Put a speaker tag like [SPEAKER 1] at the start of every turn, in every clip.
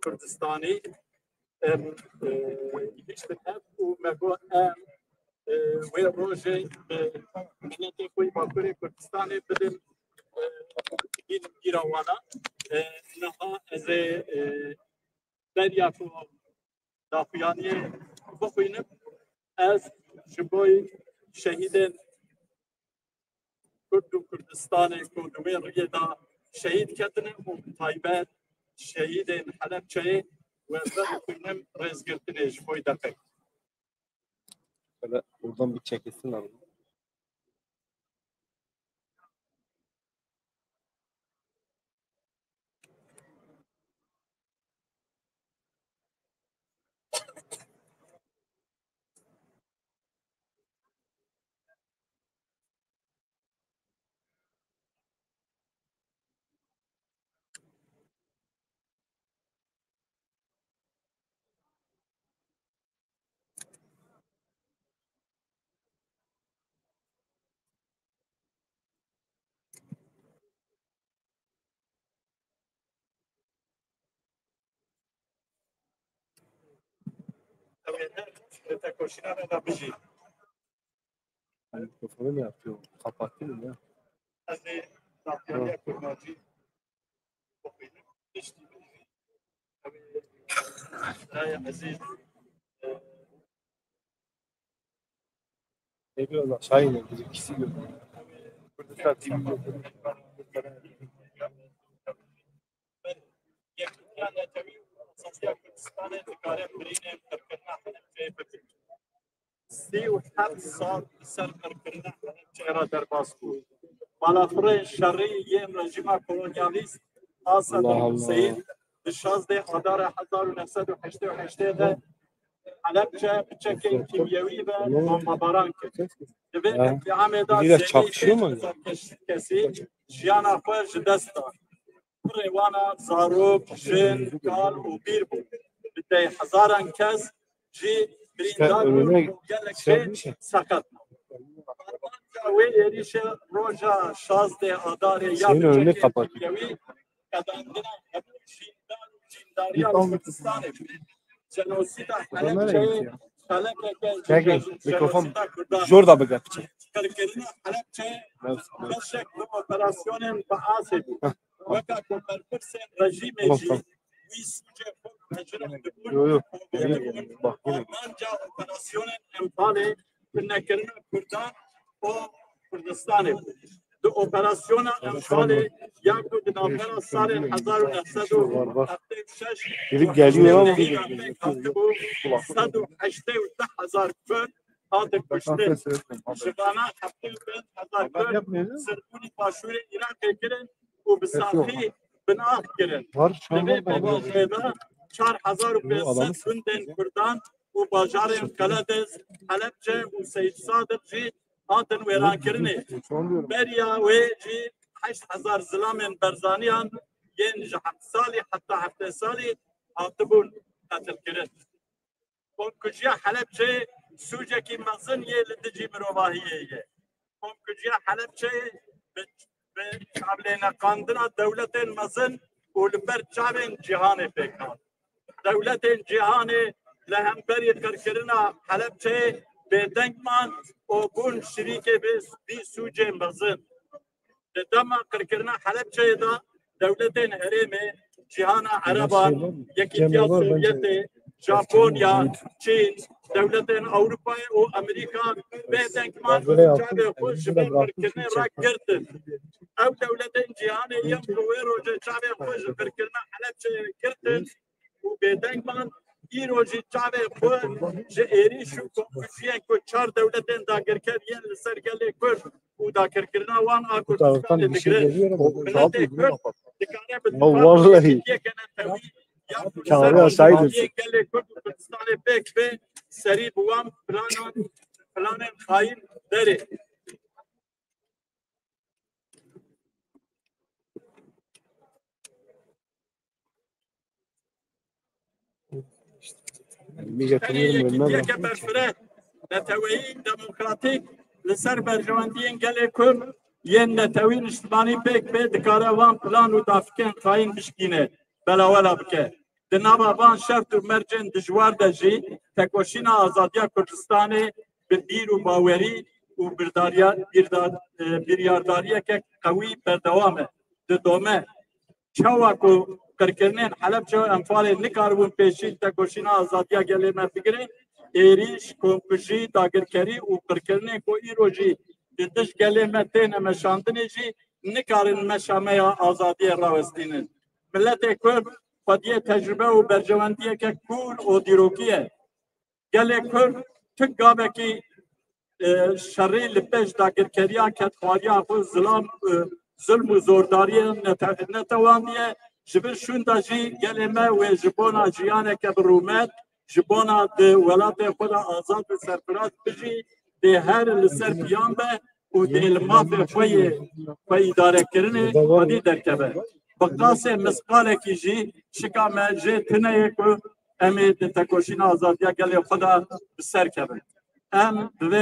[SPEAKER 1] Kurdistanê gihîştin hev û me got wê rojê milletê xwe Bakurê Kurdistanê bidin gîra wana niha ez ê derya ku daxuyaniyê bixwînim ez ji bo şehîdên Kurd û Kurdistanê ku di wê rêyê da şehîd ketine û taybet şehîdên Helepçeyê wez bixwînim rêzgirtinê ji bo deqek.
[SPEAKER 2] Şöyle buradan bir çekilsin abi. Mikrofonu ne yapıyor? Kapattı mı ya? Ne biraz aşağı iner. Bizimkisi görüyor. Kurdistan TV görüyor.
[SPEAKER 1] سال سر کرکردن چهره در باز بود. بالافره شرعی یم رژیم کولونیالیست آسد حسین به 16 آذر 1988 حلبچه بچکین کیمیایی و بمباران کرد. به اتهام داد کسی جیانا خود دست داد. روانه زاروب جن کال و بیر بود. به هزاران کس جی بریندار گلک ساکت. و ایریش روزا 16 آذر یا کیمیایی کدامدن شیندار جینداریا کردستان جنوسیدا حلبچه
[SPEAKER 2] Çekin mikrofon şurada bırak.
[SPEAKER 1] کرکردن حلبچه بشک و اپراسیون بعاثه بود. وقت کنفرانس رژیم جی ویسوچه مجرم بود. آنجا اپراسیون امپاله نکردن کردان و کردستان بود. دو اپراسیون امپاله یک دو نامبر سال 1976
[SPEAKER 2] Gelip geliyor ama
[SPEAKER 1] 180,000 فرد آدم کشته. شبانه هفته بین هزار کرد سرکونی پاشور ایران کردن و بساطی بناخ کردن. دوی بابازیده 4,500 کندن کردان و باجار کلادز حلبچه و سید صادق جی آدم ویران کردنه. بریا و جی 8,000 زلامن برزانیان ین 7 سالی حتی 7 سالی آتبون قتل کردن. کجیا حلبچه سوجه کی مزن یه لدجی مروواهیه. کجیا حلبچه به قبلین قاندنا دولت مزن ولبر چابن جهان پیکان. دولت جهان لهمبری کرکرنا حلبچه به دنگمان و بون شریک بی سوجه مزن. دما کرکرنا حلبچه دا دولت هرم جهان عربان یکی سوویت ژاپنیا چین دولتین اروپا و امریکا به دنگمان جابه خوش به کرکرنا را کردن. او دولتین جهان یم روی روزه جابه خوش کرکرنا حلبچه کردن و به دنگمان این روزی جابه خوش جهری شو کوشیه کو 4 دولتین داگر کردن سرگله کرد و داگر کردن وان آکوردستان دیگر. ملت کرد دکانه به
[SPEAKER 2] Çağrı saydır.
[SPEAKER 1] Kurdistane pek ve seri buam planen hain deri. نتوین دموکراتیک لسر برجواندین گله کرد ین نتوین اجتماعی پک به دکاروان پلان و دافکن خاین بشکینه بلا ولا بکه Dinababan şert û mercên dijwar de jî tekoşîna azadiya Kurdistanê bi bîr û bawerî û biryardariyeke qewî berdewam e. Di dome çawa ku qirkirinên Helepçe û Enfalê nikaribûn pêşî tekoşîna azadiya gelê me bigire, êriş, komkujî, dagirkerî û qirkirinê ku îro jî di dij gelê me têne meşandinê jî nikarin meşameya azadiyê rawestînin. Milletê Kurd xwediyê tecrübe û bercewendiyeke kûl û dîrokî ye. Gelê Kurd tik gavekî şerê li pêş dagirkeriya ketxwariya xwe zulm û zordariyê netewandiye ji vir şûn de jî gelê me wê ji bona jiyaneke bi rûmet ji bona di welatê xwe de azad û serfiraz bijî dê her li ser piyan be û dê li mafê xwe îdarekirinê xwedî derkeve. Bi qasê misqalekî jî şika me jê tineyê ku em ê di tekoşîna azadiya gelê xwe de bi ser kevin. Em bi vê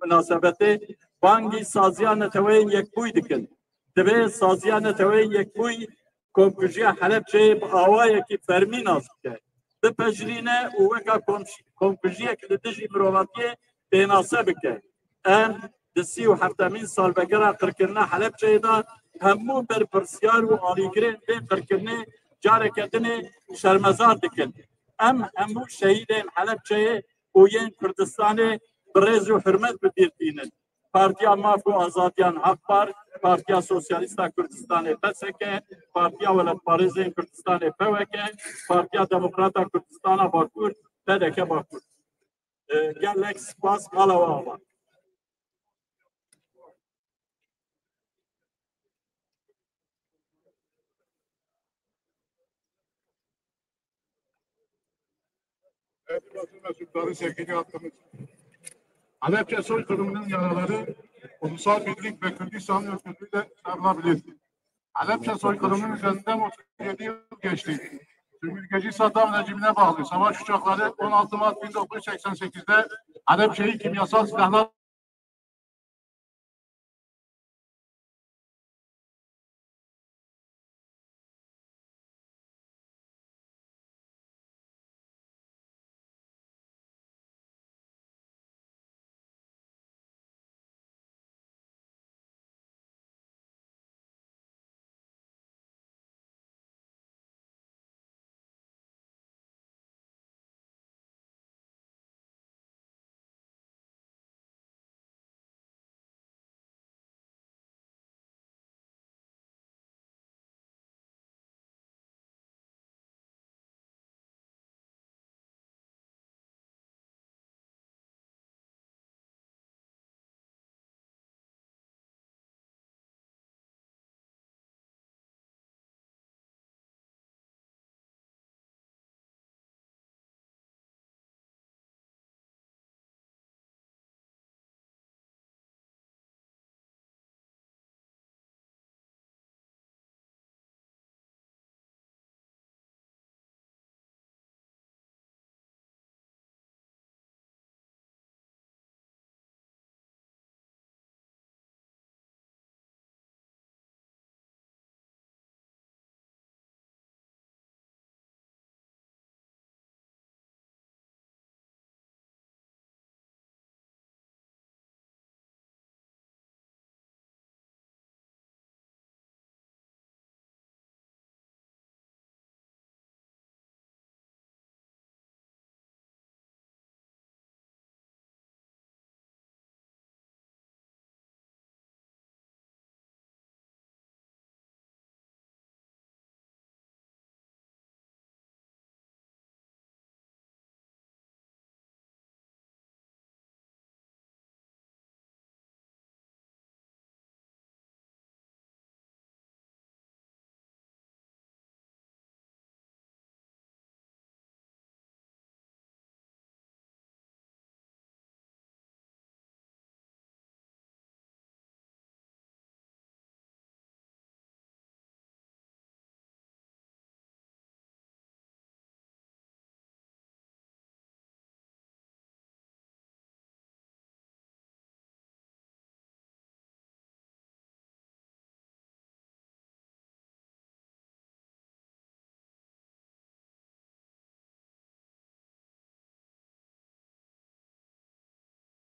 [SPEAKER 1] münasebetê bangî saziya neteweyên yekbûyî dikin. Divê saziya neteweyên yekbûyî komkujiya Helepçeyê bi awayekî fermî nas bike. Bipejirîne û weka komkujiyek li dijî mirovatiyê pênase bike. Em di sî û heftemîn salvegera qirkirina Helepçeyê de hemû berpirsiyar û alîgirên vê qirkirinê careke dinê şermezar dikin. Em hemû şehîdên Helepçeyê û yên Kurdistanê bi rêz û hirmet bibîrtînin. Partiya Maf û Azadiyan Hakpar, Partiya Sosyalîsta Kurdistanê PSK, Partiya Welatparêzên Kurdistanê PWK, Partiya Demokrata Kurdistana Bakur, PDK Bakur. Gelek spas mala ava.
[SPEAKER 3] Evet, basın mensupları sevgili halkımız. Halepçe soykırımının yaraları ulusal birlik ve Kürdistan özgürlüğüyle sarılabilir. Halepçe soykırımının üzerinden 37 yıl geçti. Sömürgeci Saddam rejimine bağlı savaş uçakları 16 Mart 1988'de Halepçe'yi kimyasal silahlar